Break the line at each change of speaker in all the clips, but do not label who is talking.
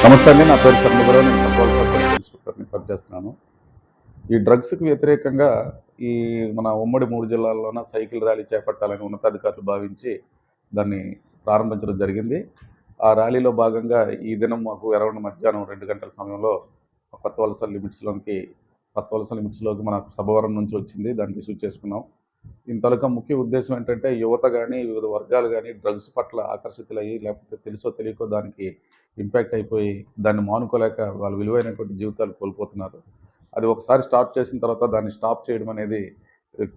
నమస్తే అండి. నా పేరు షణ్ముగరావు. నేను కంట్రోల్ సర్కిల్ ఇన్స్పెక్టర్ని పనిచేస్తున్నాను. ఈ డ్రగ్స్‌కి వ్యతిరేకంగా ఈ మన ఉమ్మడి 3 జిల్లాల్లోన సైకిల్ ర్యాలీ చేపట్టాలని ఉన్నతాధికారులు భావించి దాన్ని ప్రారంభించడం జరిగింది. ఆ ర్యాలీలో భాగంగా ఈ దినం మాకు అరౌండ్ మధ్యాహ్నం 2 గంటల సమయంలో కొత్త వలస లిమిట్స్‌లోకి మన సభవరం నుంచి వచ్చింది. దాన్ని రిసీవ్ చేసుకున్నాం. దీని తాలూకా ముఖ్య ఉద్దేశం ఏంటంటే యువత గానీ, వివిధ వర్గాలు గానీ డ్రగ్స్ పట్ల ఆకర్షితులయ్యి లేకపోతే తెలుసో తెలియకో దానికి ఇంపాక్ట్ అయిపోయి దాన్ని మానుకోలేక వాళ్ళ విలువైనటువంటి జీవితాలు కోల్పోతున్నారు. అది ఒకసారి స్టార్ట్ చేసిన తర్వాత దాన్ని స్టాప్ చేయడం అనేది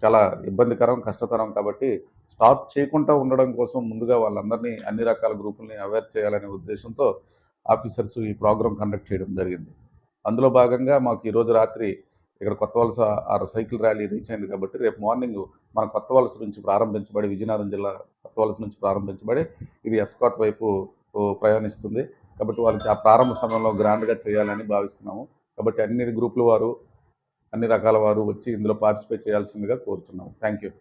చాలా ఇబ్బందికరం, కష్టతరం. కాబట్టి స్టాప్ చేయకుండా ఉండడం కోసం ముందుగా వాళ్ళందరినీ అన్ని రకాల గ్రూపుల్ని అవేర్ చేయాలనే ఉద్దేశంతో ఆఫీసర్స్ ఈ ప్రోగ్రామ్ కండక్ట్ చేయడం జరిగింది. అందులో భాగంగా మాకు ఈరోజు రాత్రి ఇక్కడ కొత్త వలస సైకిల్ ర్యాలీ రీచ్ అయింది కాబట్టి రేపు మార్నింగ్ మన కొత్త వలస నుంచి ప్రారంభించబడి విజయనగరం జిల్లా కొత్త వలస నుంచి ప్రారంభించబడి ఇది ఎస్కాట్ వైపు ప్రయాణిస్తుంది. కాబట్టి వాళ్ళకి ఆ ప్రారంభ సమయంలో గ్రాండ్గా చేయాలని భావిస్తున్నాము. కాబట్టి అన్ని గ్రూపుల వారు, అన్ని రకాల వారు వచ్చి ఇందులో పార్టిసిపేట్ చేయాల్సిందిగా కోరుతున్నాము. Thank you.